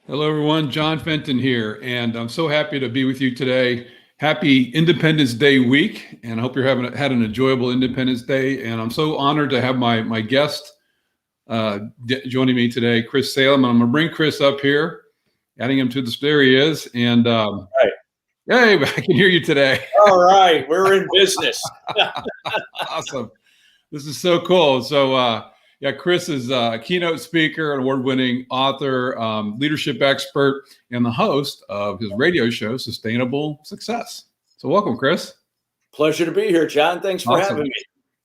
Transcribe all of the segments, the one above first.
Hello, everyone. John Fenton here, and I'm so happy to be with you today. Happy Independence Day week, and I hope you're had an enjoyable Independence Day. And I'm so honored to have my guest joining me today, Chris Salem. And I'm going to bring Chris up here, adding him to the. There he is, and Right. hey, I can hear you today. All right, we're in business. Awesome. This is so cool. So, yeah, Chris is a keynote speaker, an award-winning author, leadership expert, and the host of his radio show, Sustainable Success. So welcome, Chris. Pleasure to be here, John. Thanks for Awesome. having me.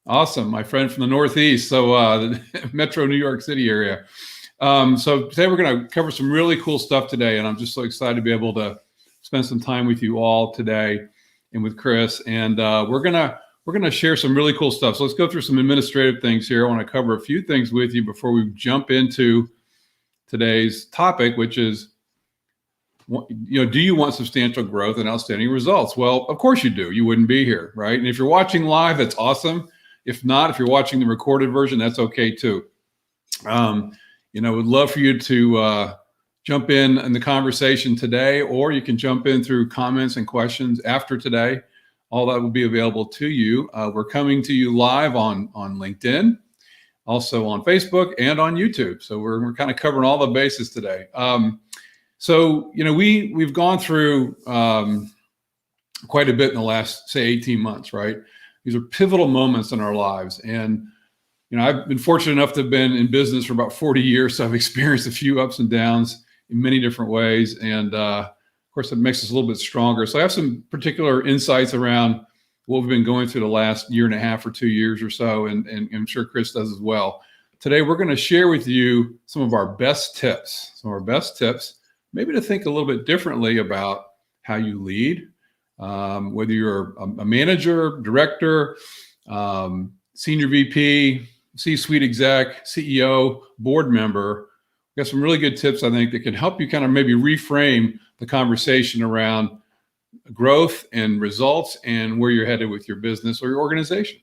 Awesome. My friend from the Northeast, so the Metro New York City area. So today we're going to cover some really cool stuff today, and I'm just so excited to be able to spend some time with you all today and with Chris. And we're going to share some really cool stuff. So let's go through some administrative things here. I want to cover a few things with you before we jump into today's topic, which is, do you want substantial growth and outstanding results? Well, of course you do. You wouldn't be here, right? And if you're watching live, that's awesome. If not, if you're watching the recorded version, that's okay too. Would love for you to jump in the conversation today, or you can jump in through comments and questions after today. All that will be available to you. We're coming to you live on LinkedIn, also on Facebook and on YouTube. So we're kind of covering all the bases today. We've gone through quite a bit in the last, say, 18 months, right? These are pivotal moments in our lives. And, I've been fortunate enough to have been in business for about 40 years. So I've experienced a few ups and downs in many different ways. And, of course, it makes us a little bit stronger. So I have some particular insights around what we've been going through the last year and a half or 2 years or so, and I'm sure Chris does as well. Today, we're going to share with you some of our best tips, maybe to think a little bit differently about how you lead, whether you're a manager, director, senior VP, C-suite exec, CEO, board member. We've got some really good tips, I think, that can help you kind of maybe reframe the conversation around growth and results and where you're headed with your business or your organization.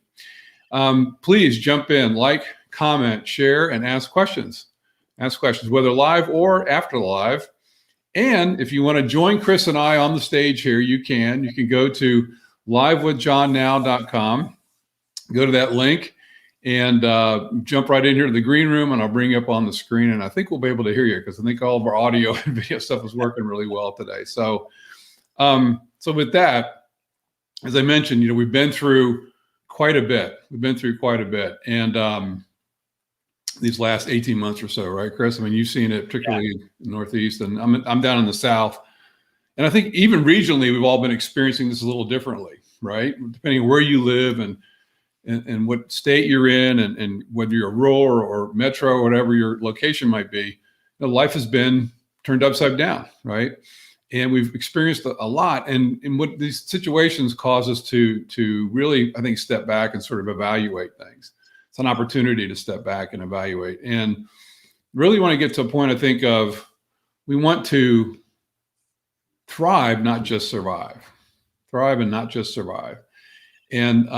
Please jump in, like, comment, share, and ask questions. Ask questions, whether live or after live. And if you want to join Chris and I on the stage here, you can. You can go to livewithjohnnow.com, go to that link, and jump right in here to the green room, and I'll bring you up on the screen. And I think we'll be able to hear you because I think all of our audio and video stuff is working really well today. So with that, as I mentioned, we've been through quite a bit. And these last 18 months or so, right, Chris? I mean, you've seen it, particularly in the Northeast, and I'm down in the South. And I think even regionally, we've all been experiencing this a little differently, right? Depending on where you live and what state you're in, and whether you're rural or metro or whatever your location might be, life has been turned upside down, right? And we've experienced a lot. And what these situations cause us to really, I think, step back and sort of evaluate things. It's an opportunity to step back and evaluate. And really want to get to a point, I think, of we want to thrive, not just survive. Thrive and not just survive. And,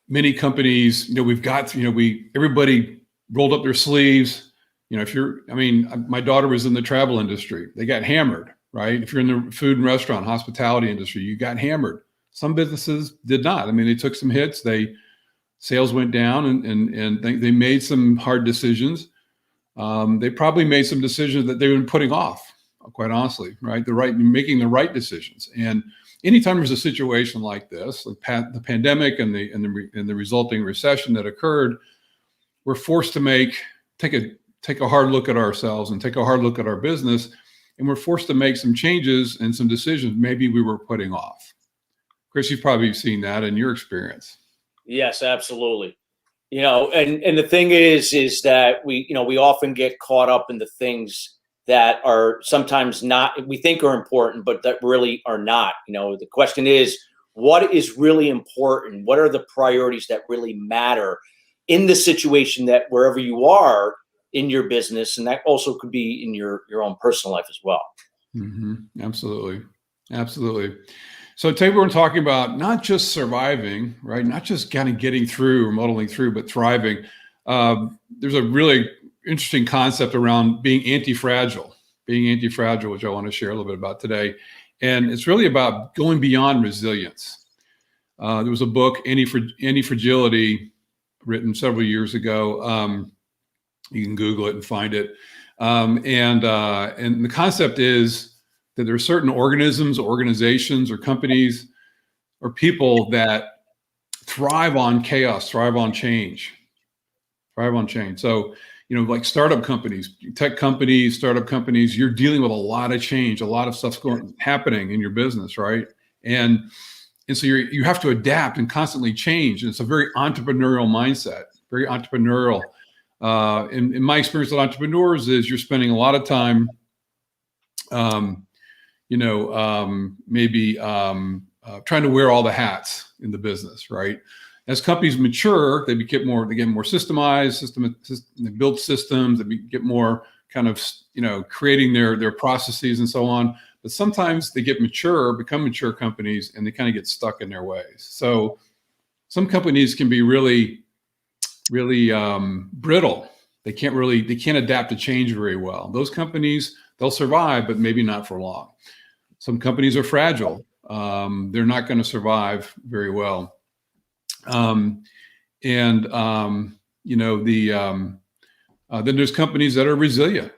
many companies, we've got, everybody rolled up their sleeves. My daughter was in the travel industry. They got hammered, right? If you're in the food and restaurant, hospitality industry, you got hammered. Some businesses did not. They took some hits. Sales went down, and they made some hard decisions. They probably made some decisions that they've been putting off, quite honestly, right? Making the right decisions. And anytime there's a situation like this, like the pandemic and the resulting recession that occurred, we're forced to take a hard look at ourselves and take a hard look at our business, and we're forced to make some changes and some decisions maybe we were putting off. Chris, you've probably seen that in your experience. Yes, absolutely. And the thing is that we often get caught up in the things that are sometimes not, we think are important, but that really are not. The question is, what is really important? What are the priorities that really matter in the situation that wherever you are in your business? And that also could be in your own personal life as well. Mm-hmm. Absolutely. So today we're talking about not just surviving, right? Not just kind of getting through or muddling through, but thriving. There's a really interesting concept around being anti-fragile, which I want to share a little bit about today. And it's really about going beyond resilience. There was a book, Anti-Fragility, written several years ago. You can Google it and find it. And the concept is that there are certain organisms, organizations, or companies, or people that thrive on chaos, thrive on change. So, like startup companies, tech companies, startup companies, you're dealing with a lot of change, a lot of stuff's happening in your business, right? And so you have to adapt and constantly change. And it's a very entrepreneurial mindset, very entrepreneurial. In my experience with entrepreneurs is you're spending a lot of time, maybe trying to wear all the hats in the business, right? As companies mature, they get more systemized, they build systems, they get more kind of, creating their processes and so on. But sometimes they become mature companies, and they kind of get stuck in their ways. So some companies can be really brittle. They can't adapt to change very well. Those companies, they'll survive, but maybe not for long. Some companies are fragile. They're not going to survive very well. Then there's companies that are resilient.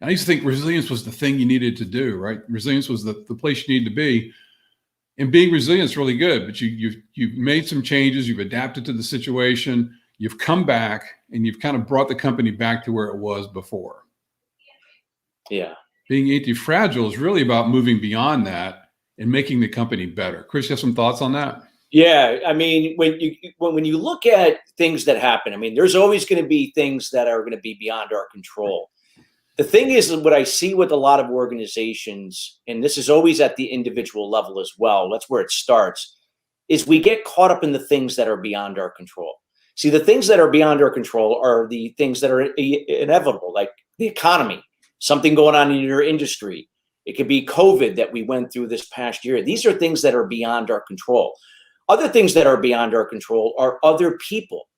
I used to think resilience was the thing you needed to do, right? Resilience was the place you need to be. And being resilient is really good, but you've made some changes, you've adapted to the situation, you've come back, and you've kind of brought the company back to where it was before. Yeah. Being anti-fragile is really about moving beyond that and making the company better. Chris, you have some thoughts on that? Yeah, I mean, when you look at things that happen, I mean, there's always going to be things that are going to be beyond our control. The thing is, what I see with a lot of organizations, and this is always at the individual level as well, that's where it starts, is we get caught up in the things that are beyond our control. See, the things that are beyond our control are the things that are inevitable, like the economy, something going on in your industry. It could be COVID that we went through this past year. These are things that are beyond our control. Other things that are beyond our control are other people,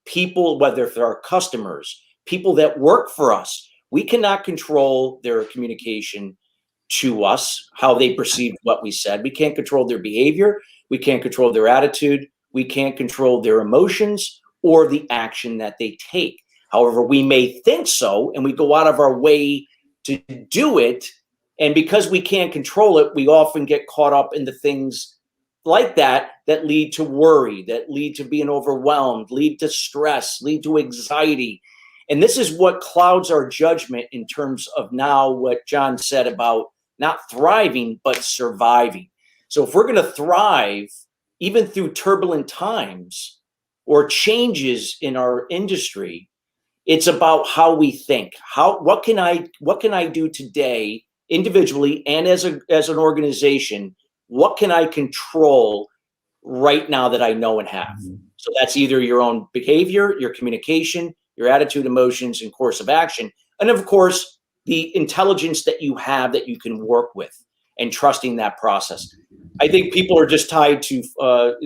whether they're our customers, people that work for us. We cannot control their communication to us, how they perceive what we said. We can't control their behavior. We can't control their attitude. We can't control their emotions or the action that they take. However, we may think so, and we go out of our way to do it. And because we can't control it, we often get caught up in the things like that lead to worry, that lead to being overwhelmed, lead to stress, lead to anxiety. And this is what clouds our judgment in terms of now what John said about not thriving, but surviving. So if we're going to thrive, even through turbulent times or changes in our industry, it's about how we think. What can I do today individually and as an organization? What can I control right now that I know and have? Mm-hmm. So that's either your own behavior, your communication, your attitude, emotions, and course of action. And of course, the intelligence that you have that you can work with and trusting that process. I think people are just tied to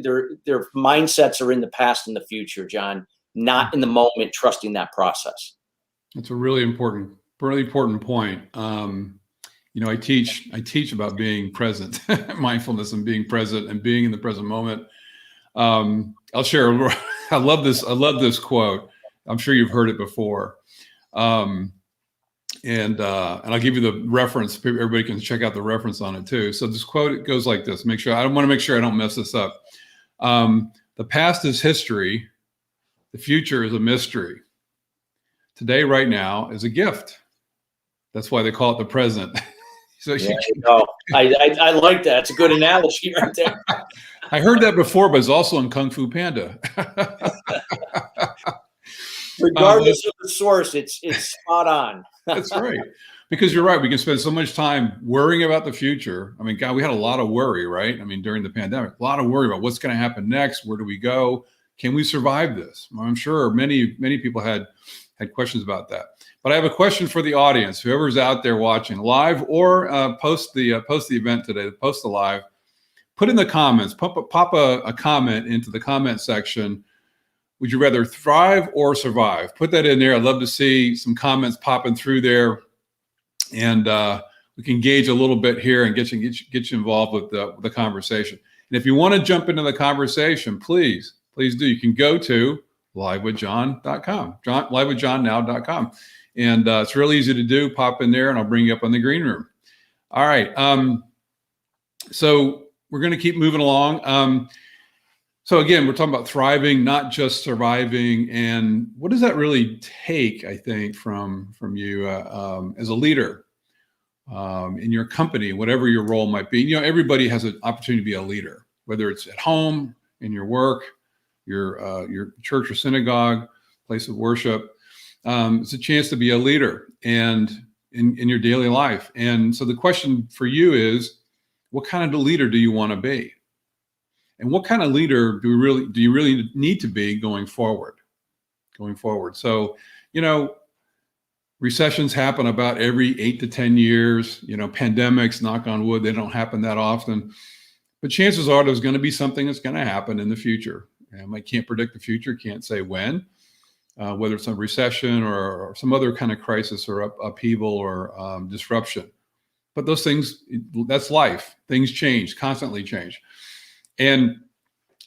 their mindsets are in the past and the future, John, not in the moment, trusting that process. That's a really important point. I teach about being present, mindfulness, and being present and being in the present moment. I'll share. I love this quote. I'm sure you've heard it before. And I'll give you the reference. Everybody can check out the reference on it too. So this quote, it goes like this. I want to make sure I don't mess this up. The past is history. The future is a mystery. Today, right now, is a gift. That's why they call it the present. So I like that. It's a good analogy right there. I heard that before, but it's also in Kung Fu Panda. Regardless of the source, it's spot on. That's right. Because you're right. We can spend so much time worrying about the future. I mean, God, we had a lot of worry, right? I mean, during the pandemic, a lot of worry about what's going to happen next. Where do we go? Can we survive this? I'm sure many people had questions about that. But I have a question for the audience, whoever's out there watching live or post the event today, post the live, put in the comments, pop a comment into the comment section. Would you rather thrive or survive? Put that in there. I'd love to see some comments popping through there, and we can gauge a little bit here and get you involved with the conversation. And if you want to jump into the conversation, please do. You can go to livewithjohn.com, livewithjohnnow.com. And it's really easy to do. Pop in there and I'll bring you up on the green room. All right. So we're going to keep moving along. So again, we're talking about thriving, not just surviving. And what does that really take, I think, from you as a leader in your company, whatever your role might be? You know, everybody has an opportunity to be a leader, whether it's at home, in your work, your church or synagogue, place of worship. It's a chance to be a leader and in your daily life. And so the question for you is, what kind of leader do you want to be? And what kind of leader do you really need to be going forward? So, you know, recessions happen about every 8 to 10 years. You know, pandemics, knock on wood, they don't happen that often. But chances are there's going to be something that's going to happen in the future. And I can't predict the future, can't say when, whether it's a recession or some other kind of crisis or upheaval or disruption. But those things, that's life. Things change, constantly change. And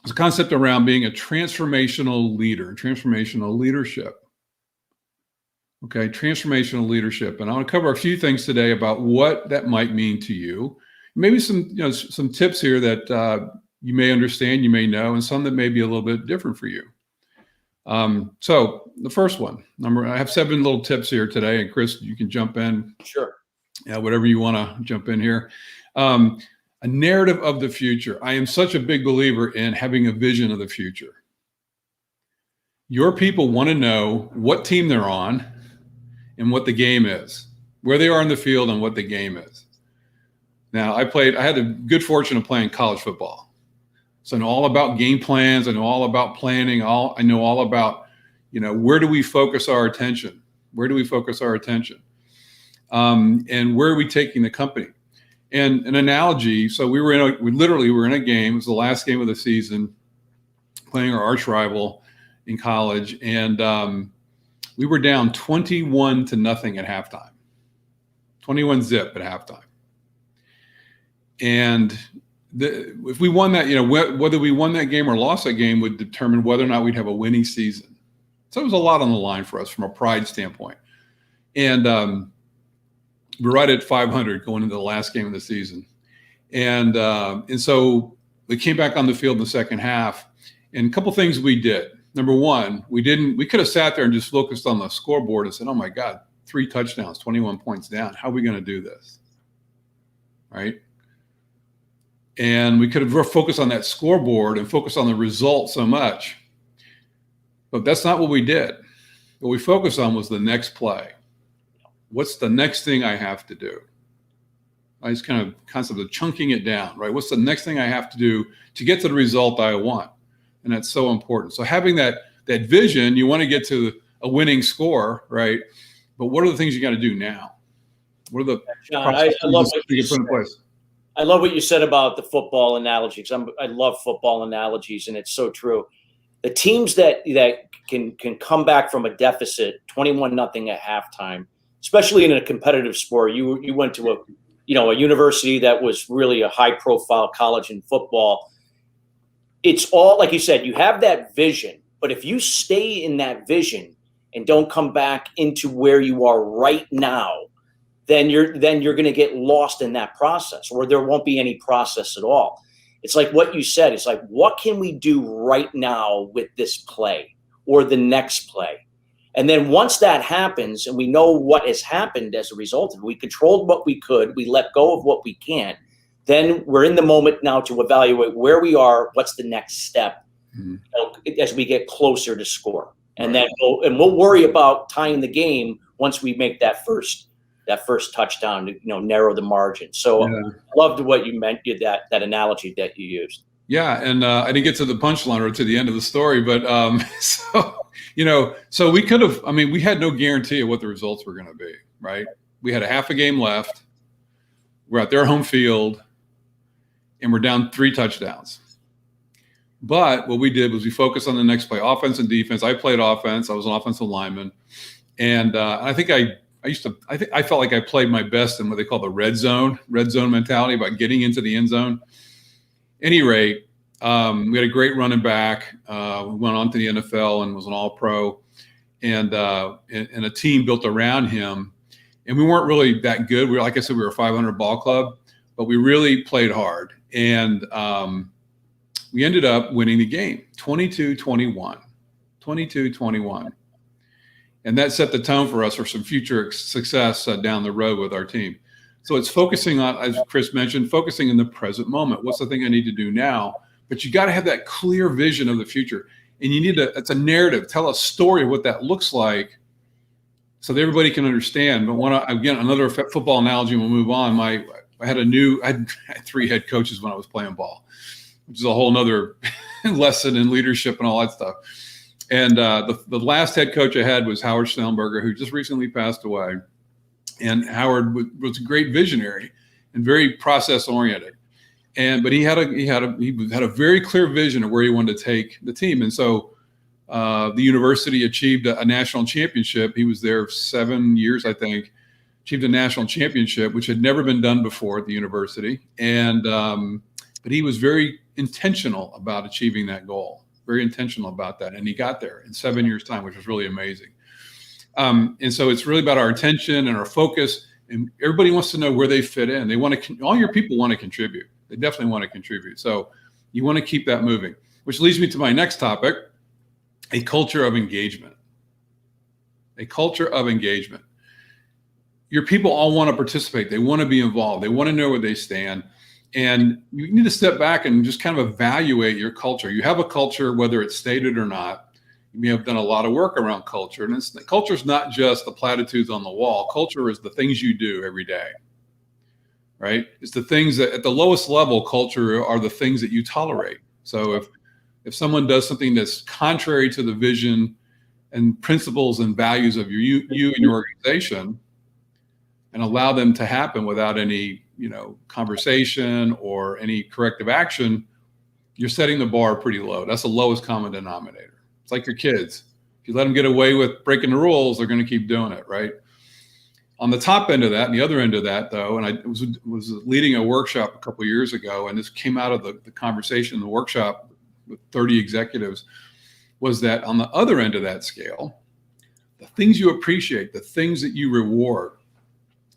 there's a concept around being a transformational leader, transformational leadership. Okay, transformational leadership. And I want to cover a few things today about what that might mean to you. Maybe some tips here that you may understand, you may know, and some that may be a little bit different for you. So the first one, I have 7 little tips here today, and Chris, you can jump in. Sure. Yeah, whatever you want to jump in here. A narrative of the future. I am such a big believer in having a vision of the future. Your people want to know what team they're on and what the game is, where they are in the field and what the game is. Now, I had the good fortune of playing college football. So I know all about game plans. I know all about planning. I know all about, you know, where do we focus our attention? And where are we taking the company? And an analogy, so we literally were in a game. It was the last game of the season, playing our arch rival in college. And we were down 21-0 at halftime, 21-0 at halftime. And if we won that, you know, whether we won that game or lost that game would determine whether or not we'd have a winning season. So it was a lot on the line for us from a pride standpoint. And we're right at 500 going into the last game of the season. And so we came back on the field in the second half. And a couple things we did. Number one, we could have sat there and just focused on the scoreboard and said, oh my God, 3 touchdowns, 21 points down. How are we going to do this? Right? And we could have focused on that scoreboard and focused on the result so much. But that's not what we did. What we focused on was the next play. What's the next thing I have to do? I just kind of concept of chunking it down, right? What's the next thing I have to do to get to the result I want? And that's so important. So having that vision, you want to get to a winning score, right? But what are the things you got to do now? What are the John, I love what you put in place? I love what you said about the football analogy, because I love football analogies, and it's so true. The teams that can come back from a deficit, 21-0 at halftime, especially in a competitive sport. You went to a university that was really a high profile college in football. It's all, like you said, you have that vision, but if you stay in that vision and don't come back into where you are right now, then you're going to get lost in that process, or there won't be any process at all. It's like what you said. It's like, what can we do right now with this play or the next play? And then once that happens and we know what has happened as a result of it, we controlled what we could, we let go of what we can't, then we're in the moment now to evaluate where we are, what's the next step, as we get closer to score. And then we'll worry about tying the game once we make that first touchdown to narrow the margin. So I loved what you meant, that analogy that you used. Yeah, and I didn't get to the punchline or to the end of the story, but so we could have. I mean, we had no guarantee of what the results were going to be, right? We had a half a game left. We're at their home field, and we're down 3 touchdowns. But what we did was we focused on the next play, offense and defense. I played offense. I was an offensive lineman. And I think I felt like I played my best in what they call the red zone mentality about getting into the end zone. Any rate, we had a great running back. We went on to the NFL and was an all-pro, and a team built around him. And we weren't really that good. Like I said, we were a 500 ball club, but we really played hard. And we ended up winning the game, 22-21. And that set the tone for us for some future success down the road with our team. So it's focusing on, as Chris mentioned, focusing in the present moment. What's the thing I need to do now? But you got to have that clear vision of the future. And you need it's a narrative, tell a story of what that looks like so that everybody can understand. But again, another football analogy, we'll move on. I had 3 head coaches when I was playing ball, which is a whole nother lesson in leadership and all that stuff. And the last head coach I had was Howard Schnellenberger, who just recently passed away. And Howard was a great visionary and very process oriented. But he had a very clear vision of where he wanted to take the team. And so the university achieved a national championship. He was there 7 years, I think, achieved a national championship, which had never been done before at the university. And but he was very intentional about achieving that goal. Very intentional about that. And he got there in 7 years' time, which was really amazing. And so it's really about our attention and our focus. And everybody wants to know where they fit in. They want to, all your people want to contribute. They definitely want to contribute. So you want to keep that moving, which leads me to my next topic, a culture of engagement. A culture of engagement. Your people all want to participate. They want to be involved. They want to know where they stand. And you need to step back and just kind of evaluate your culture. You have a culture, whether it's stated or not. You may have done a lot of work around culture. And culture is not just the platitudes on the wall. Culture is the things you do every day, right? It's the things that at the lowest level, culture are the things that you tolerate. So if someone does something that's contrary to the vision and principles and values of you and your organization, and allow them to happen without any conversation or any corrective action, you're setting the bar pretty low. That's the lowest common denominator. It's like your kids. If you let them get away with breaking the rules, they're going to keep doing it, right? On the top end of that, and the other end of that, though, and I was leading a workshop a couple of years ago, and this came out of the conversation in the workshop with 30 executives, was that on the other end of that scale, the things you appreciate, the things that you reward,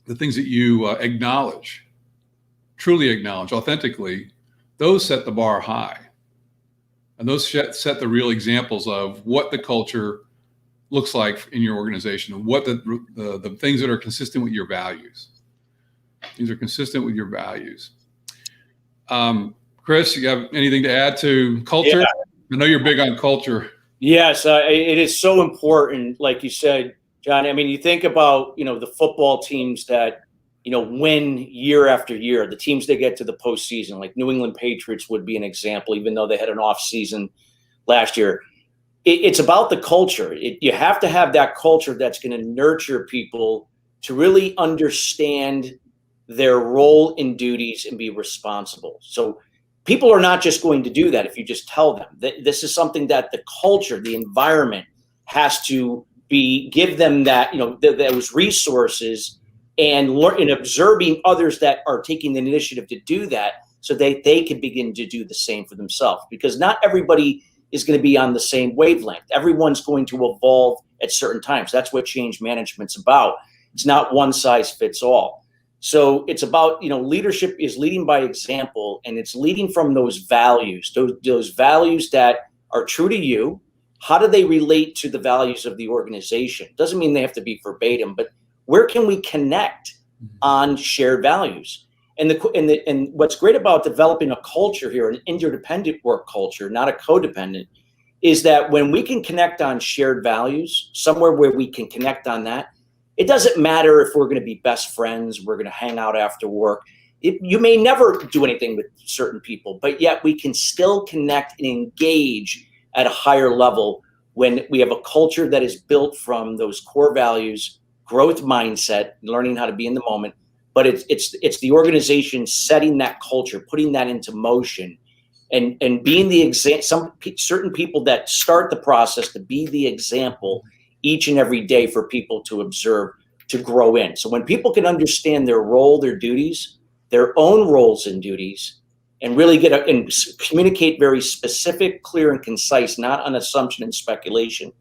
the things that you acknowledge, truly acknowledge authentically, those set the bar high. And those set the real examples of what the culture looks like in your organization and what the things that are consistent with your values. These are consistent with your values. Chris, you have anything to add to culture? Yeah. I know you're big on culture. Yes, it is so important. Like you said, John, I mean, you think about, the football teams that, win year after year, the teams that get to the postseason, like New England Patriots would be an example, even though they had an off season last year. It's about the culture. You have to have that culture that's going to nurture people to really understand their role and duties and be responsible. So people are not just going to do that if you just tell them. This is something that the culture, the environment has to give them that, those resources and learn and observing others that are taking the initiative to do that so that they can begin to do the same for themselves. Because not everybody is going to be on the same wavelength. Everyone's going to evolve at certain times. That's what change management's about. It's not one size fits all. So it's about, leadership is leading by example, and it's leading from those values, those values that are true to you. How do they relate to the values of the organization? Doesn't mean they have to be verbatim, but where can we connect on shared values? And what's great about developing a culture here, an interdependent work culture, not a codependent, is that when we can connect on shared values, somewhere where we can connect on that, it doesn't matter if we're going to be best friends, we're going to hang out after work. You may never do anything with certain people, but yet we can still connect and engage at a higher level when we have a culture that is built from those core values, growth mindset, learning how to be in the moment. But it's the organization setting that culture, putting that into motion, and being the certain people that start the process to be the example each and every day for people to observe, to grow in. So when people can understand their role, their duties, their own roles and duties, and really and communicate very specific, clear, and concise, not on assumption and speculation,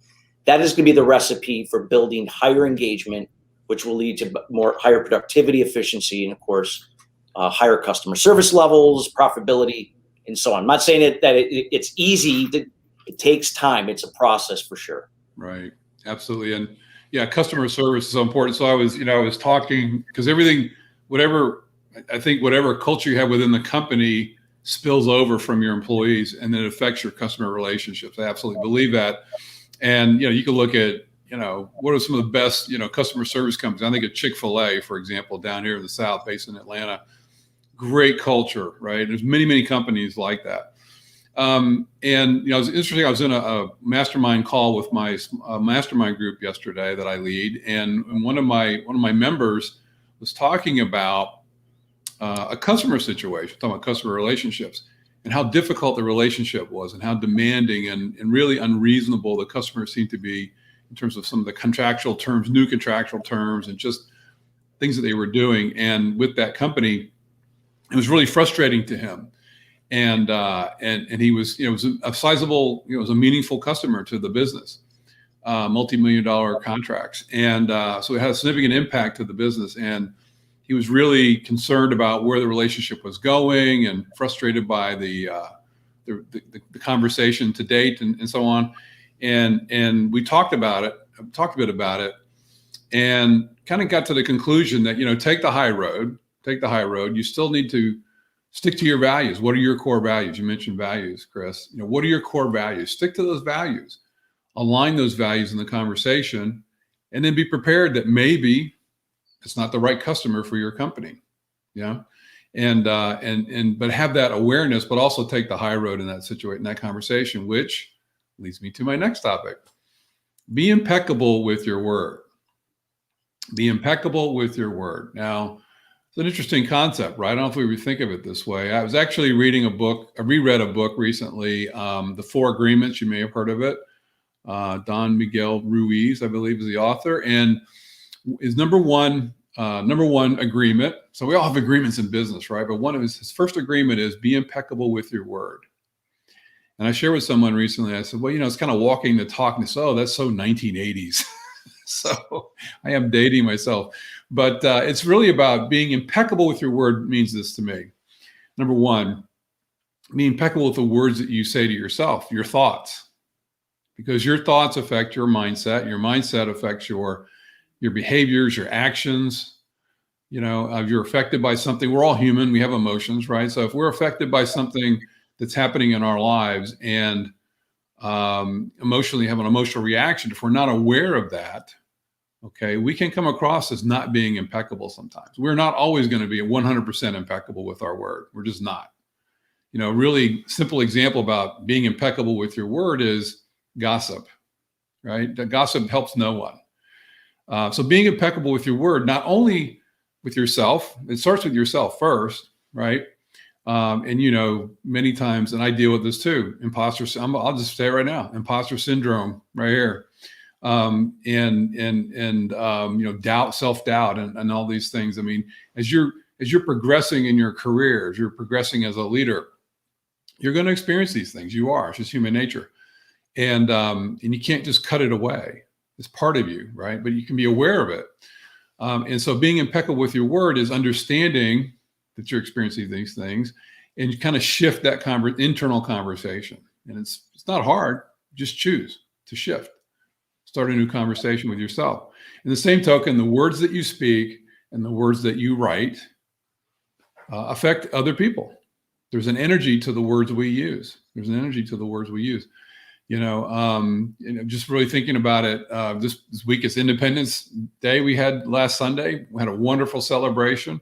that is going to be the recipe for building higher engagement, which will lead to higher productivity, efficiency, and of course, higher customer service levels, profitability, and so on. I'm not saying that it's easy. It takes time. It's a process for sure. Right. Absolutely. And yeah, customer service is so important. So I was talking, because I think whatever culture you have within the company spills over from your employees, and then it affects your customer relationships. I absolutely believe that. And, you can look at, what are some of the best, customer service companies? I think of Chick-fil-A, for example, down here in the South, based in Atlanta. Great culture, right? There's many, many companies like that. And, it was interesting. I was in a mastermind call with my mastermind group yesterday that I lead. And one of my members was talking about a customer situation, talking about customer relationships, and how difficult the relationship was, and how demanding and really unreasonable the customers seemed to be in terms of some of the contractual terms, new contractual terms, and just things that they were doing. And with that company, it was really frustrating to him. And he was, it was a sizable, it was a meaningful customer to the business, multi-million-dollar contracts. And so it had a significant impact to the business. And he was really concerned about where the relationship was going, and frustrated by the conversation to date, and so on. And we talked a bit about it, and kind of got to the conclusion that, take the high road. You still need to stick to your values. What are your core values? You mentioned values, Chris. What are your core values? Stick to those values, align those values in the conversation, and then be prepared that maybe it's not the right customer for your company. Yeah. But have that awareness, but also take the high road in that situation, in that conversation, which leads me to my next topic. Be impeccable with your word. Be impeccable with your word. Now, it's an interesting concept, right? I don't know if we would think of it this way. I was actually reading a book. I reread a book recently, The Four Agreements. You may have heard of it. Don Miguel Ruiz, I believe, is the author. And his number one agreement. So we all have agreements in business, right? But one of his first agreement is be impeccable with your word. And I shared with someone recently, I said, well, it's kind of walking the talk. And they said, oh, that's so 1980s. So I am dating myself. But it's really about being impeccable with your word. Means this to me. Number one, be impeccable with the words that you say to yourself, your thoughts, because your thoughts affect your mindset. Your mindset affects your behaviors, your actions. If you're affected by something, we're all human. We have emotions, right? So if we're affected by something that's happening in our lives, and emotionally have an emotional reaction, if we're not aware of that, okay, we can come across as not being impeccable sometimes. We're not always going to be 100% impeccable with our word. We're just not. A really simple example about being impeccable with your word is gossip, right? That gossip helps no one. So being impeccable with your word, not only with yourself, it starts with yourself first, right? Many times, and I deal with this too, I'll just say it right now, imposter syndrome right here. Doubt, self-doubt, and all these things. I mean, as you're progressing in your career, as you're progressing as a leader, you're going to experience these things. It's just human nature. And you can't just cut it away. It's part of you, right? But you can be aware of it. And so being impeccable with your word is understanding that you're experiencing these things, and you kind of shift that internal conversation. And it's not hard. Just choose to shift. Start a new conversation with yourself. In the same token, the words that you speak and the words that you write affect other people. There's an energy to the words we use. Just really thinking about it, this week is Independence Day we had last Sunday. We had a wonderful celebration.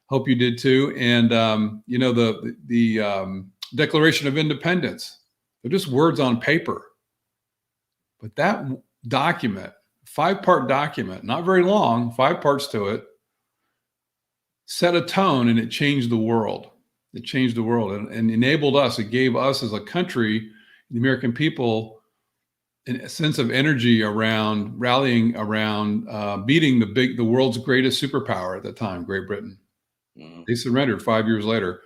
Hope you did too. And, the Declaration of Independence, they're just words on paper. But that document, 5-part document, not very long, 5 parts to it, set a tone, and it changed the world. It changed the world and enabled us. It gave us as a country, the American people, a sense of energy around rallying around beating the world's greatest superpower at the time, Great Britain. Mm-hmm. They surrendered 5 years later.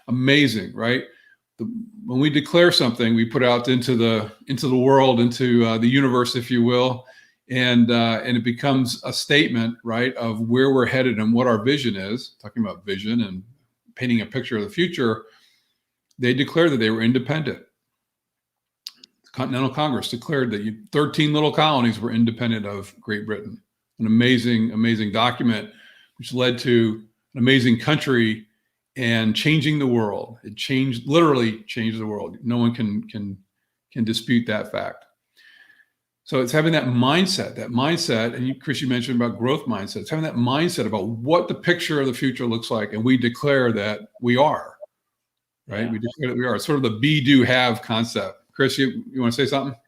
Amazing, right? When we declare something, we put out into the world, into the universe, if you will, and it becomes a statement, right, of where we're headed and what our vision is. Talking about vision and painting a picture of the future, they declared that they were independent. The Continental Congress declared that 13 little colonies were independent of Great Britain. An amazing, amazing document, which led to an amazing country and changing the world. It literally changed the world. No one can dispute that fact. So it's having that mindset, and Chris, you mentioned about growth mindset. It's having that mindset about what the picture of the future looks like, and we declare that we are, right? Yeah. We declare that we are. It's sort of the be, do, have concept. Chris, you want to say something?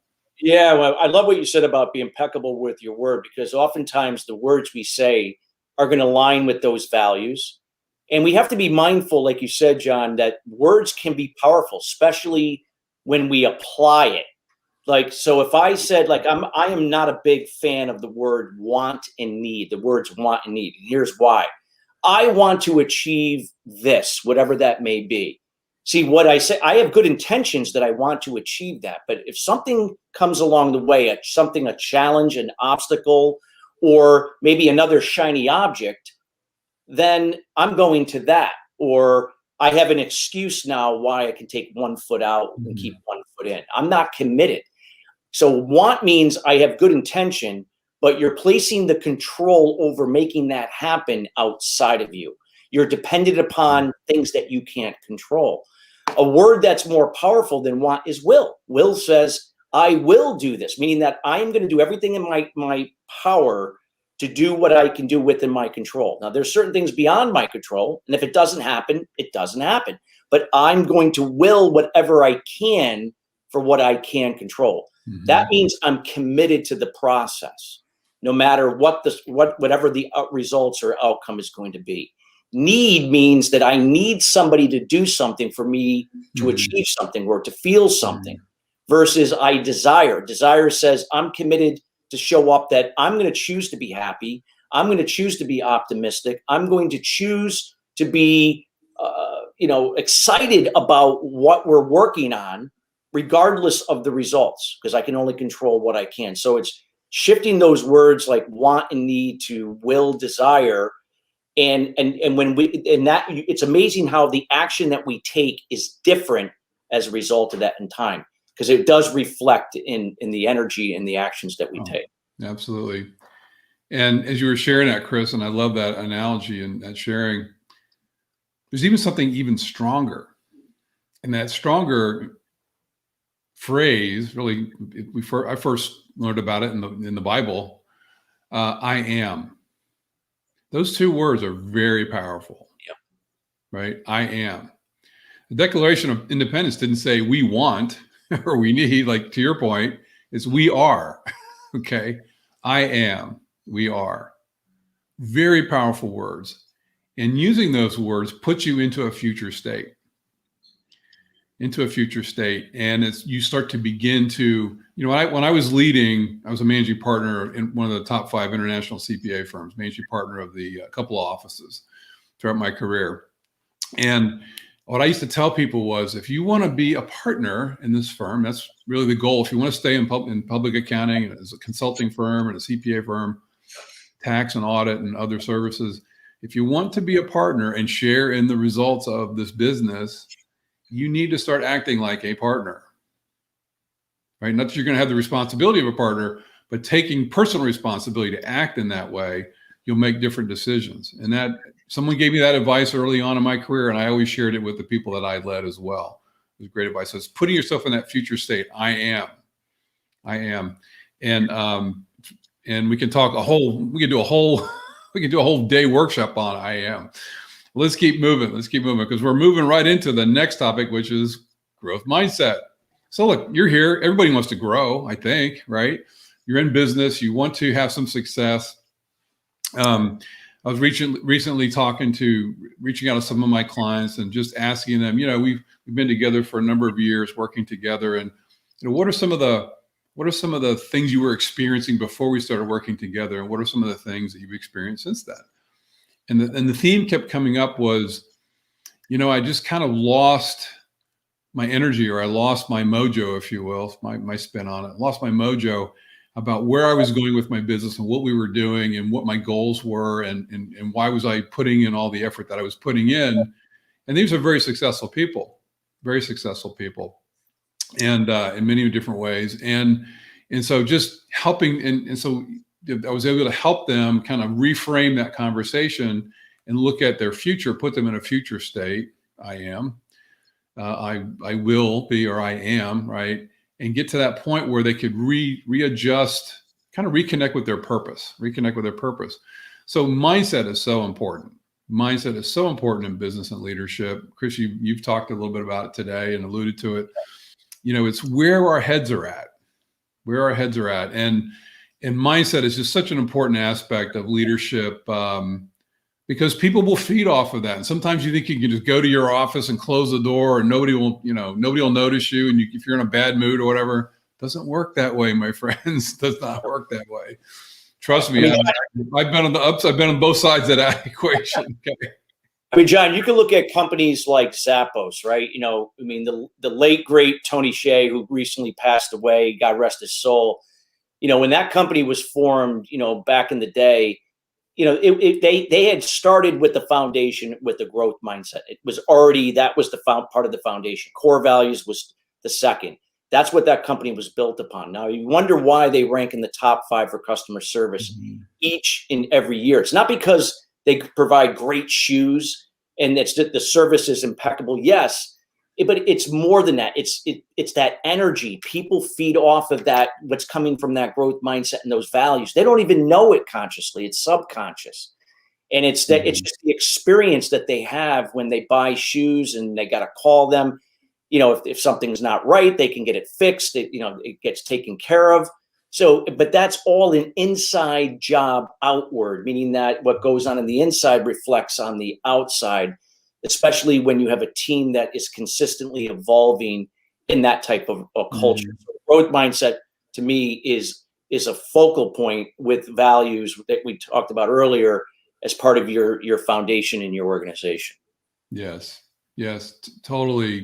Yeah, well, I love what you said about be impeccable with your word, because oftentimes the words we say are going to align with those values. And we have to be mindful, like you said, John, that words can be powerful, especially when we apply it. Like, so if I said, like, I am not a big fan of the word want and need, the words want and need. And here's why. I want to achieve this, whatever that may be. See, what I say, I have good intentions that I want to achieve that. But if something comes along the way, a challenge, an obstacle, or maybe another shiny object, then I'm going to that. Or I have an excuse now why I can take 1 foot out and keep 1 foot in. I'm not committed. So want means I have good intention, but you're placing the control over making that happen outside of you. You're dependent upon things that you can't control. A word that's more powerful than want is will. Will says, I will do this, meaning that I am going to do everything in my power to do what I can do within my control. Now, there's certain things beyond my control, and if it doesn't happen, it doesn't happen. But I'm going to will whatever I can for what I can control. Mm-hmm. That means I'm committed to the process, no matter whatever the results or outcome is going to be. Need means that I need somebody to do something for me to achieve something or to feel something, versus I desire. Desire says I'm committed to show up, that I'm going to choose to be happy. I'm going to choose to be optimistic. I'm going to choose to be, excited about what we're working on, regardless of the results, because I can only control what I can. So it's shifting those words like want and need to will, desire. And when it's amazing how the action that we take is different as a result of that in time, because it does reflect in the energy and the actions that we take. Absolutely. And as you were sharing that, Chris, and I love that analogy and that sharing, there's even something even stronger. And that stronger phrase, really, I first learned about it in the Bible. I am. Those two words are very powerful. Yep. Right? I am. The Declaration of Independence didn't say we want or we need, like to your point, it's we are. Okay. I am. We are. Very powerful words. And using those words puts you into a future state. And you start to begin to, when I was leading, I was a managing partner in one of the top 5 international CPA firms, managing partner of the couple of offices throughout my career. And what I used to tell people was, if you want to be a partner in this firm, that's really the goal. If you want to stay in public accounting and as a consulting firm and a CPA firm, tax and audit and other services, if you want to be a partner and share in the results of this business, you need to start acting like a partner, right? Not that you're going to have the responsibility of a partner, but taking personal responsibility to act in that way, you'll make different decisions. And that someone gave me that advice early on in my career, and I always shared it with the people that I led as well. It was great advice. So it's putting yourself in that future state. I am. And we can do a whole day workshop on I am. Let's keep moving because we're moving right into the next topic, which is growth mindset. So look, you're here. Everybody wants to grow, I think, right? You're in business. You want to have some success. I was recently reaching out to some of my clients and just asking them, we've been together for a number of years, working together, and what are some of the things you were experiencing before we started working together, and what are some of the things that you've experienced since then? And the theme kept coming up was, I just kind of lost my energy, or I lost my mojo, if you will, my spin on it. Lost my mojo about where I was going with my business and what we were doing and what my goals were, and why was I putting in all the effort that I was putting in. And these are very successful people, and in many different ways. And so just helping, and so I was able to help them kind of reframe that conversation and look at their future, put them in a future state. I will be, or I am, right? And get to that point where they could readjust, kind of reconnect with their purpose. So mindset is so important. Mindset is so important in business and leadership. Chris, you've talked a little bit about it today and alluded to it. It's where our heads are at, and mindset is just such an important aspect of leadership, because people will feed off of that. And sometimes you think you can just go to your office and close the door and nobody will notice you. And if you're in a bad mood or whatever, it doesn't work that way, my friends. It does not work that way. Trust me. I've been on the ups. I've been on both sides of that equation. Okay. I mean, John, you can look at companies like Zappos, right? The late, great Tony Hsieh, who recently passed away, God rest his soul. When that company was formed, back in the day, they had started with the foundation with the growth mindset. It was already, that was the part of the foundation. Core values was the second. That's what that company was built upon. Now you wonder why they rank in the top 5 for customer service each and every year. It's not because they provide great shoes and it's the service is impeccable. Yes. But it's more than that. It's that energy. People feed off of that, what's coming from that growth mindset and those values. They don't even know it consciously. It's subconscious. And it's it's just the experience that they have when they buy shoes and they got to call them. If something's not right, they can get it fixed. It gets taken care of. So, but that's all an inside job outward, meaning that what goes on in the inside reflects on the outside, especially when you have a team that is consistently evolving in that type of culture. So growth mindset, to me, is a focal point with values that we talked about earlier as part of your foundation in your organization. Yes, totally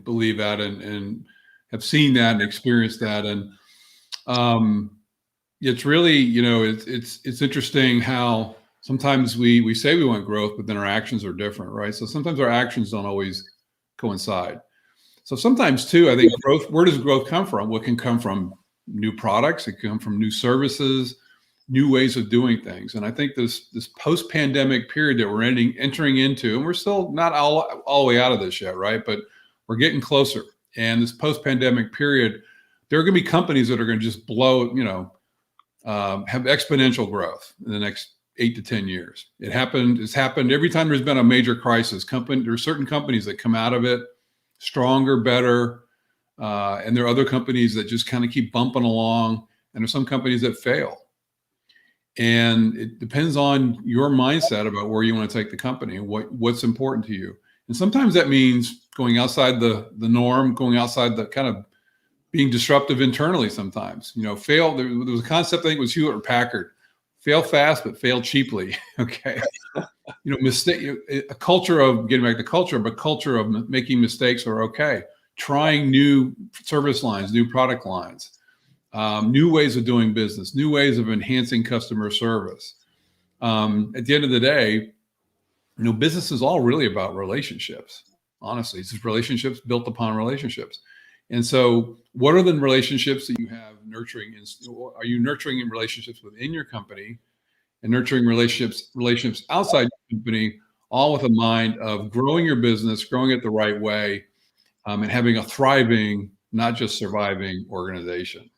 believe that, and have seen that and experienced that. And it's really, it's interesting how sometimes we say we want growth, but then our actions are different, right? So sometimes our actions don't always coincide. So sometimes too, I think growth, where does growth come from? What can come from new products? It can come from new services, new ways of doing things. And I think this post-pandemic period that we're entering into, and we're still not all the way out of this yet, right? But we're getting closer. And this post-pandemic period, there are going to be companies that are going to just blow, have exponential growth in the next 8 to 10 years. It's happened every time there's been a major crisis. There are certain companies that come out of it stronger, better, and there are other companies that just kind of keep bumping along, and there's some companies that fail. And it depends on your mindset about where you want to take the company and what's important to you. And sometimes that means going outside the norm, going outside the kind of being disruptive internally sometimes. Fail. There was a concept, I think it was Hewlett or Packard. Fail fast, but fail cheaply. Okay. Mistake, a culture of getting back to culture, but culture of making mistakes are okay. Trying new service lines, new product lines, new ways of doing business, new ways of enhancing customer service. At the end of the day, business is all really about relationships. Honestly, it's just relationships built upon relationships. And so what are the relationships that you have nurturing? Are you nurturing in relationships within your company and nurturing relationships outside your company, all with a mind of growing your business, growing it the right way, and having a thriving, not just surviving organization?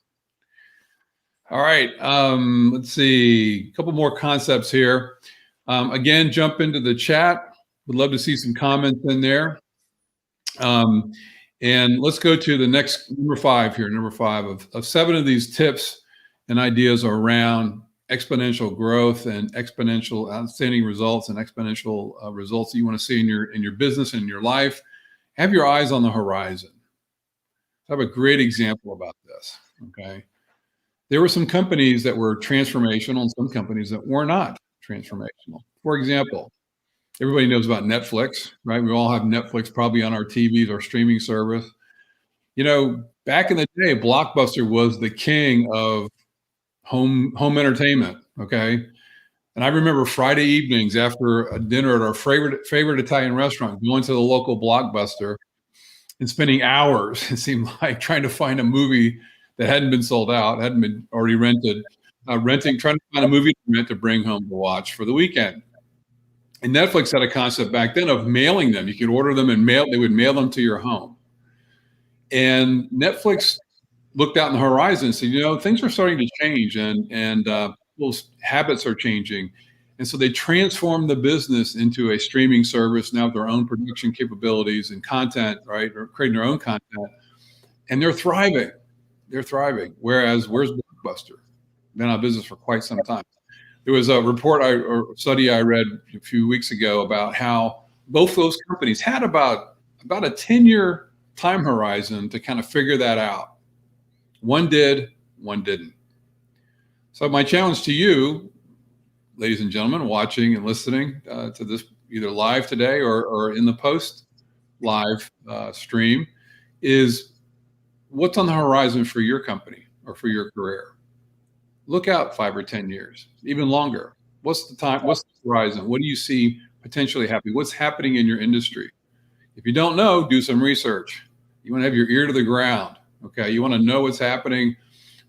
All right. Let's see. A couple more concepts here. Again, jump into the chat. Would love to see some comments in there. And let's go to the next number 5 here. Number 5 of 7 of these tips and ideas are around exponential growth and exponential outstanding results and exponential results that you want to see in your business and in your life, have your eyes on the horizon. I have a great example about this. Okay. There were some companies that were transformational and some companies that were not transformational. For example, everybody knows about Netflix, right? We all have Netflix probably on our TVs, our streaming service. Back in the day, Blockbuster was the king of home entertainment. Okay. And I remember Friday evenings after a dinner at our favorite Italian restaurant, going to the local Blockbuster and spending hours, it seemed like, trying to find a movie that hadn't been sold out, hadn't been already rented, trying to find a movie to rent to bring home to watch for the weekend. And Netflix had a concept back then of mailing them. You could order them and they would mail them to your home. And Netflix looked out in the horizon and said, things are starting to change and people's habits are changing. And so they transformed the business into a streaming service now with their own production capabilities and content, right? Or creating their own content. And they're thriving. They're thriving. Whereas, where's Blockbuster? Been out of business for quite some time. There was a report or study I read a few weeks ago about how both those companies had about a 10-year time horizon to kind of figure that out. One did, one didn't. So my challenge to you, ladies and gentlemen, watching and listening to this either live today or in the post live stream, is what's on the horizon for your company or for your career? Look out 5 or 10 years, even longer. What's the time? What's the horizon? What do you see potentially happening? What's happening in your industry? If you don't know, do some research. You want to have your ear to the ground. Okay. You want to know what's happening.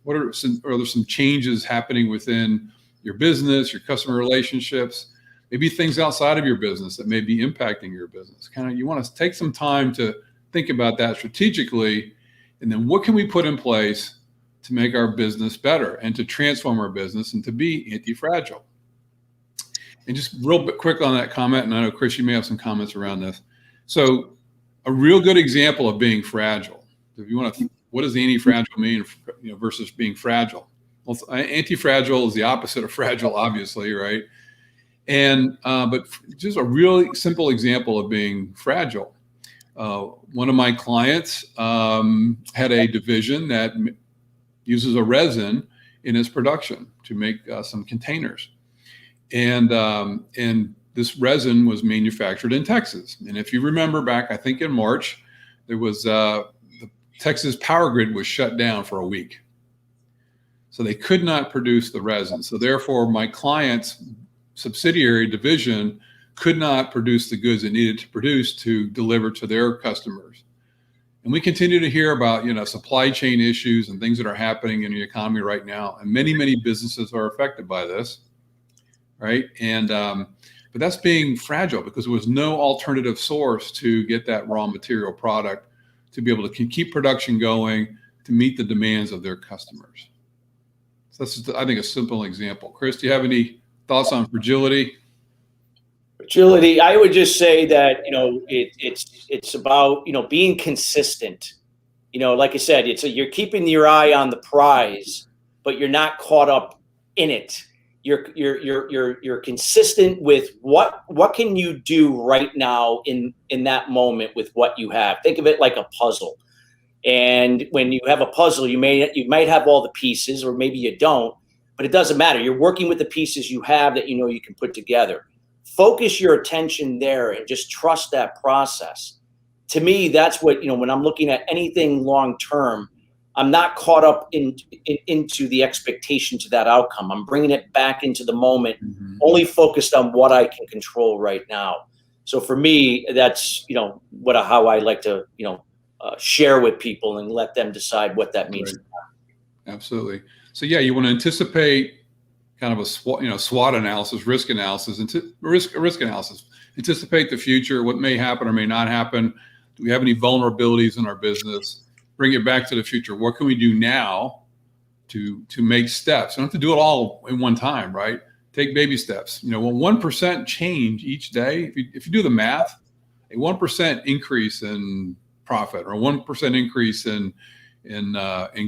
Are there some changes happening within your business, your customer relationships, maybe things outside of your business that may be impacting your business? You want to take some time to think about that strategically. And then what can we put in place to make our business better and to transform our business and to be anti-fragile? And just real bit quick on that comment, and I know, Chris, you may have some comments around this. So a real good example of being fragile, if you want to, what does anti-fragile mean, versus being fragile? Well, anti-fragile is the opposite of fragile, obviously, right? And but just a really simple example of being fragile. One of my clients had a division that uses a resin in its production to make some containers. And this resin was manufactured in Texas. And if you remember back, I think in March, there was the Texas power grid was shut down for a week. So they could not produce the resin. So therefore, my client's subsidiary division could not produce the goods it needed to produce to deliver to their customers. And we continue to hear about, supply chain issues and things that are happening in the economy right now. And many, many businesses are affected by this, right? And but that's being fragile because there was no alternative source to get that raw material product to be able to keep production going to meet the demands of their customers. So that's just, I think, a simple example. Chris, do you have any thoughts on fragility? Fragility, I would just say that, it's about, being consistent. Like I said, you're keeping your eye on the prize, but you're not caught up in it. You're consistent with what can you do right now in that moment with what you have. Think of it like a puzzle. And when you have a puzzle, you might have all the pieces, or maybe you don't, but it doesn't matter. You're working with the pieces you have that you can put together. Focus your attention there and just trust that process. To me, that's what, when I'm looking at anything long term, I'm not caught up into the expectation to that outcome. I'm bringing it back into the moment, only focused on what I can control right now. So for me, that's, how I like to, share with people and let them decide what that means. Right. Absolutely. So yeah, you want to anticipate kind of a SWOT analysis, risk analysis, risk analysis. Anticipate the future, what may happen or may not happen. Do we have any vulnerabilities in our business? Bring it back to the future. What can we do now to make steps? You don't have to do it all in one time, right? Take baby steps. 1% change each day. If you do the math, a 1% increase in profit or a 1% increase in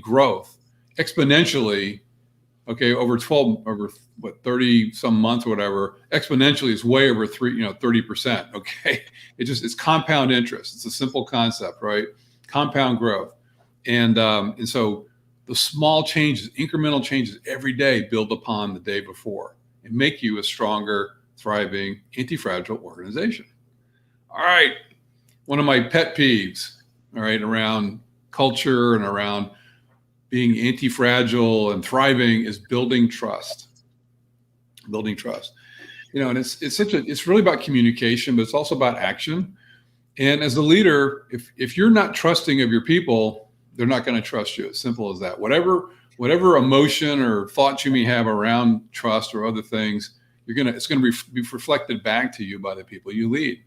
growth exponentially okay, over 30 some months or whatever, exponentially is way over 30%. Okay. It's compound interest. It's a simple concept, right? Compound growth. And so the small changes, incremental changes every day build upon the day before and make you a stronger, thriving, anti-fragile organization. All right. One of my pet peeves, all right, around culture and around being anti-fragile and thriving is building trust. Building trust. And it's really about communication, but it's also about action. And as a leader, if you're not trusting of your people, they're not going to trust you. As simple as that. Whatever emotion or thoughts you may have around trust or other things, it's going to be reflected back to you by the people you lead.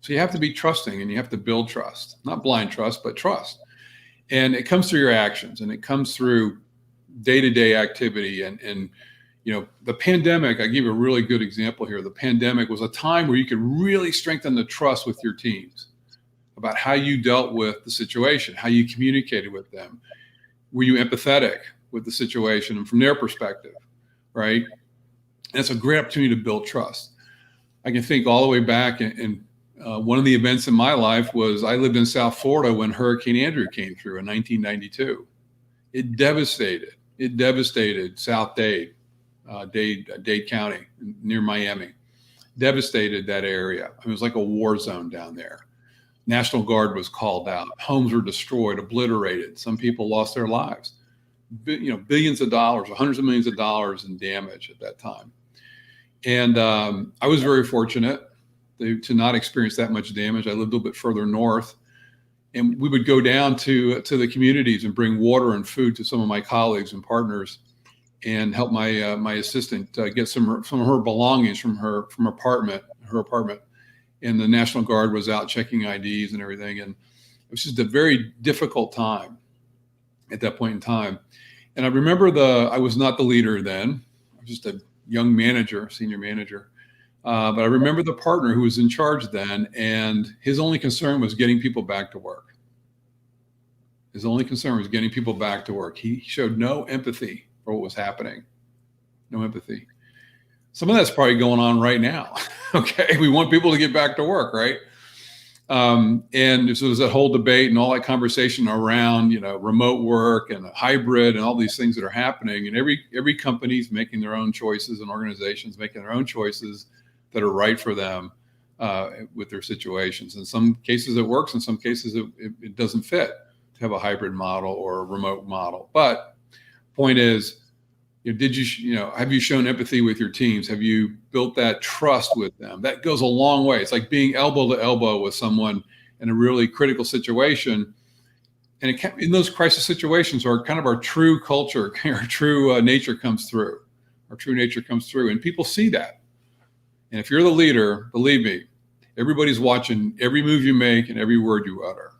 So you have to be trusting, and you have to build trust, not blind trust, but trust. And it comes through your actions, and it comes through day-to-day activity. And the pandemic, I give you a really good example here. The pandemic was a time where you could really strengthen the trust with your teams about how you dealt with the situation, how you communicated with them. Were you empathetic with the situation and from their perspective, right? And it's a great opportunity to build trust. I can think all the way back, and one of the events in my life was I lived in South Florida when Hurricane Andrew came through in 1992. It devastated South Dade, Dade County near Miami. Devastated that area. It was like a war zone down there. National Guard was called out. Homes were destroyed, obliterated. Some people lost their lives. Billions of dollars, hundreds of millions of dollars in damage at that time. And I was very fortunate to not experience that much damage. I lived a little bit further north, and we would go down to the communities and bring water and food to some of my colleagues and partners, and help my assistant get some of her belongings from her apartment. And the National Guard was out checking IDs and everything, and it was just a very difficult time at that point in time. And I remember I was not the leader then. I was just a young manager, senior manager. But I remember the partner who was in charge then, and his only concern was getting people back to work. His only concern was getting people back to work. He showed no empathy for what was happening. No empathy. Some of that's probably going on right now. Okay. We want people to get back to work, right? And so there's that whole debate and all that conversation around, remote work and hybrid and all these things that are happening. And every company's making their own choices, and organizations making their own choices that are right for them with their situations. In some cases it works. In some cases it doesn't fit to have a hybrid model or a remote model. But point is, have you shown empathy with your teams? Have you built that trust with them? That goes a long way. It's like being elbow to elbow with someone in a really critical situation. And in those crisis situations are kind of our true culture, our true nature comes through. Our true nature comes through, and people see that. And if you're the leader, believe me, everybody's watching every move you make and every word you utter.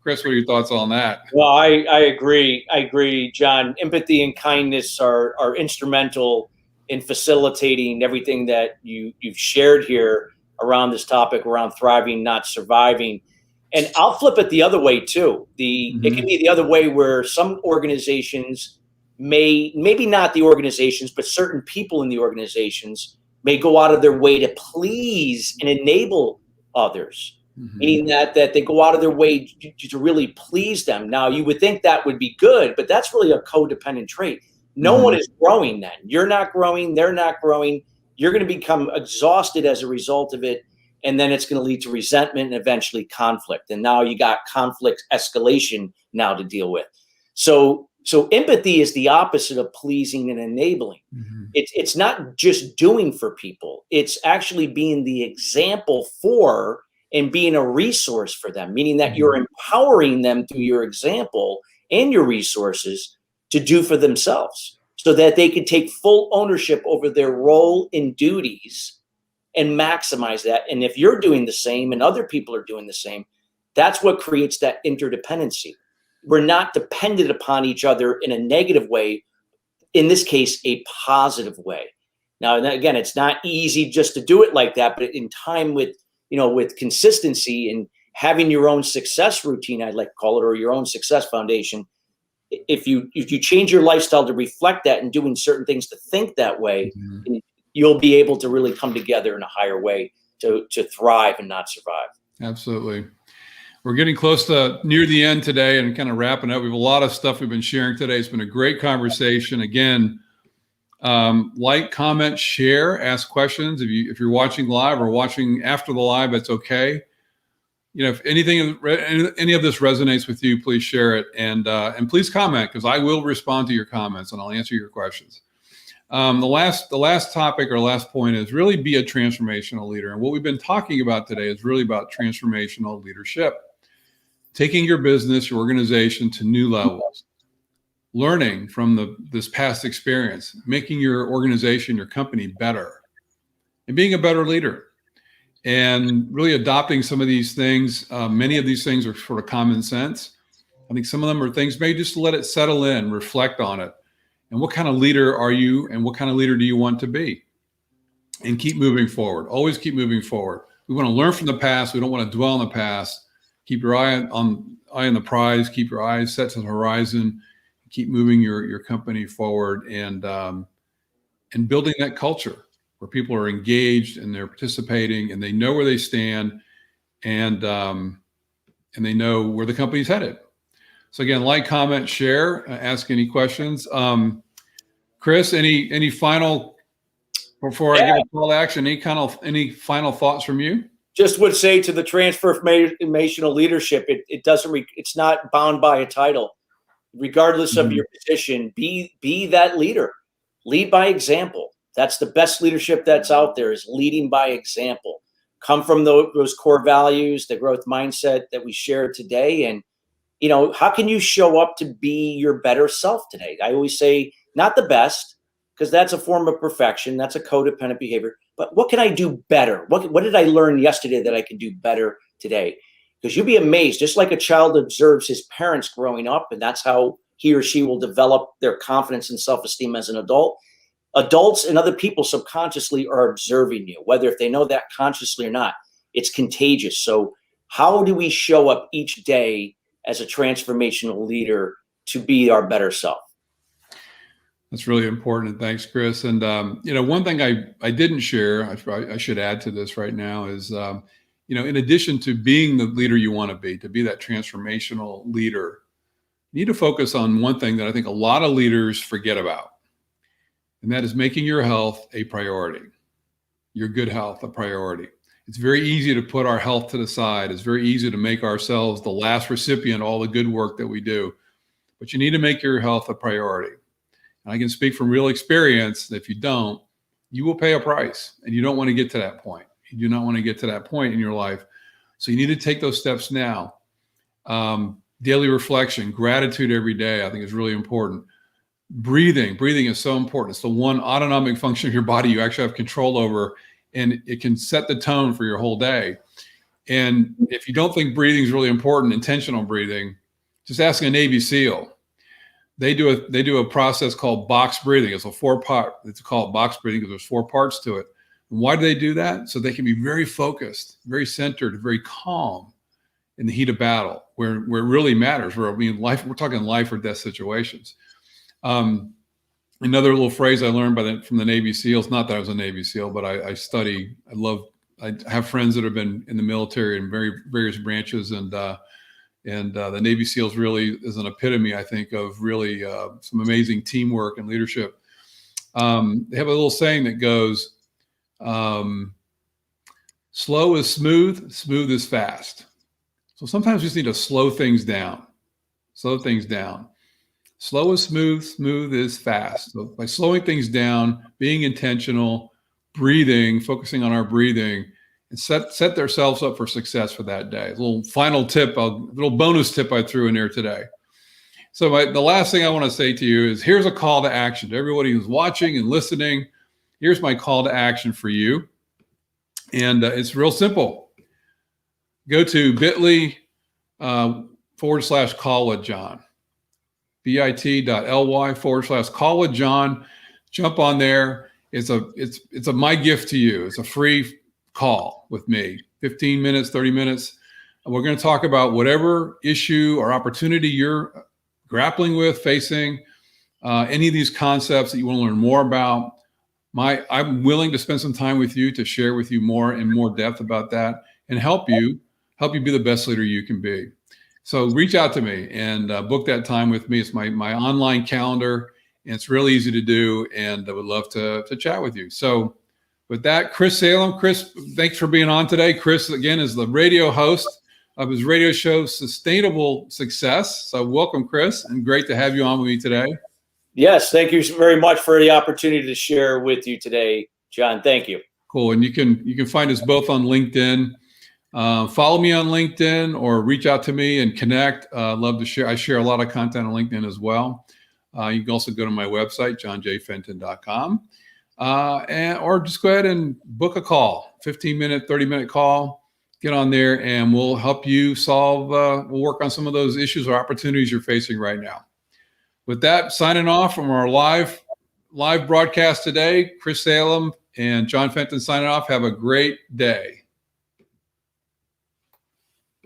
Chris, what are your thoughts on that? Well, I agree, John. Empathy and kindness are instrumental in facilitating everything that you've shared here around this topic, around thriving, not surviving. And I'll flip it the other way too. It can be the other way, where some organizations maybe not the organizations, but certain people in the organizations may go out of their way to please and enable others. Meaning that they go out of their way to really please them. Now, you would think that would be good, but that's really a codependent trait. No one is growing then. You're not growing. They're not growing. You're going to become exhausted as a result of it, and then it's going to lead to resentment and eventually conflict. And now you got conflict escalation now to deal with. So empathy is the opposite of pleasing and enabling. It's not just doing for people. It's actually being the example for and being a resource for them, meaning that you're empowering them through your example and your resources to do for themselves, so that they can take full ownership over their role and duties and maximize that. And if you're doing the same and other people are doing the same, that's what creates that interdependency. We're not dependent upon each other in a negative way, in this case, a positive way. Now, again, it's not easy just to do it like that, but in time with consistency and having your own success routine, I'd like to call it, or your own success foundation, if you change your lifestyle to reflect that and doing certain things to think that way, you'll be able to really come together in a higher way to thrive and not survive. Absolutely. We're getting close to near the end today and kind of wrapping up. We have a lot of stuff we've been sharing today. It's been a great conversation. Again, like, comment, share, ask questions. If you're watching live or watching after the live, that's okay. If any of this resonates with you, please share it and please comment, because I will respond to your comments and I'll answer your questions. The last topic or last point is really be a transformational leader. And what we've been talking about today is really about transformational leadership, taking your business, your organization to new levels, learning from this past experience, making your organization, your company better, and being a better leader, and really adopting some of these things. Many of these things are sort of common sense. I think some of them are things maybe just to let it settle in, reflect on it. And what kind of leader are you, and what kind of leader do you want to be? And keep moving forward. Always keep moving forward. We want to learn from the past. We don't want to dwell on the past. Keep your eye on the prize. Keep your eyes set to the horizon. Keep moving your company forward, and building that culture where people are engaged and they're participating and they know where they stand, and they know where the company's headed. So again, like, comment, share, ask any questions. Chris, any final, before I give a call to action, any final thoughts from you? Just would say to the transformational leadership, it's not bound by a title. Regardless of your position, be that leader. Lead by example. That's the best leadership that's out there, is leading by example. Come from those core values, the growth mindset that we shared today. And, how can you show up to be your better self today? I always say not the best, because that's a form of perfection. That's a codependent behavior. But what can I do better? What did I learn yesterday that I can do better today? Because you'll be amazed, just like a child observes his parents growing up, and that's how he or she will develop their confidence and self-esteem as an adult. Adults and other people subconsciously are observing you, whether if they know that consciously or not. It's contagious. So how do we show up each day as a transformational leader to be our better self? That's really important. Thanks, Chris. And, one thing I didn't share, I should add to this right now, is, in addition to being the leader you want to be that transformational leader, you need to focus on one thing that I think a lot of leaders forget about, and that is making your health a priority, your good health a priority. It's very easy to put our health to the side. It's very easy to make ourselves the last recipient of all the good work that we do, but you need to make your health a priority. And I can speak from real experience that if you don't, you will pay a price, and you don't want to get to that point. You do not want to get to that point in your life. So you need to take those steps now. Daily reflection, gratitude every day, I think is really important. Breathing is so important. It's the one autonomic function of your body you actually have control over, and it can set the tone for your whole day. And if you don't think breathing is really important, intentional breathing, just ask a Navy SEAL. They do a process called box breathing. It's it's called box breathing because there's 4 parts to it. Why do they do that? So they can be very focused, very centered, very calm in the heat of battle, where it really matters. We're talking life or death situations. Another little phrase I learned from the Navy SEALs, not that I was a Navy SEAL, but I have friends that have been in the military in various branches, and the Navy SEALs really is an epitome, I think, of really some amazing teamwork and leadership. They have a little saying that goes, slow is smooth, smooth is fast. So sometimes we just need to slow things down. Slow is smooth, smooth is fast. So by slowing things down, being intentional, breathing, focusing on our breathing, and set themselves up for success for that day. A little final tip, a little bonus tip I threw in there today. So the last thing I want to say to you is, here's a call to action to everybody who's watching and listening. Here's my call to action for you. And it's real simple. Go to bit.ly/call with John, bit.ly/call with John. Jump on there. It's my gift to you. It's a free call with me, 15 minutes, 30 minutes. And we're going to talk about whatever issue or opportunity you're grappling with, facing any of these concepts that you want to learn more about, I'm willing to spend some time with you to share with you more in more depth about that and help you be the best leader you can be. So reach out to me and book that time with me. It's my online calendar, and it's really easy to do. And I would love to chat with you. So with that, Chris Salem. Chris, thanks for being on today. Chris, again, is the radio host of his radio show, Sustainable Success. So welcome, Chris, and great to have you on with me today. Yes, thank you very much for the opportunity to share with you today, John. Thank you. Cool. And you can find us both on LinkedIn. Follow me on LinkedIn or reach out to me and connect. Love to share. I share a lot of content on LinkedIn as well. You can also go to my website, johnjfenton.com, or just go ahead and book a call, 15-minute, 30-minute call. Get on there and we'll help you solve, we'll work on some of those issues or opportunities you're facing right now. With that, signing off from our live broadcast today, Chris Salem and John Fenton signing off. Have a great day.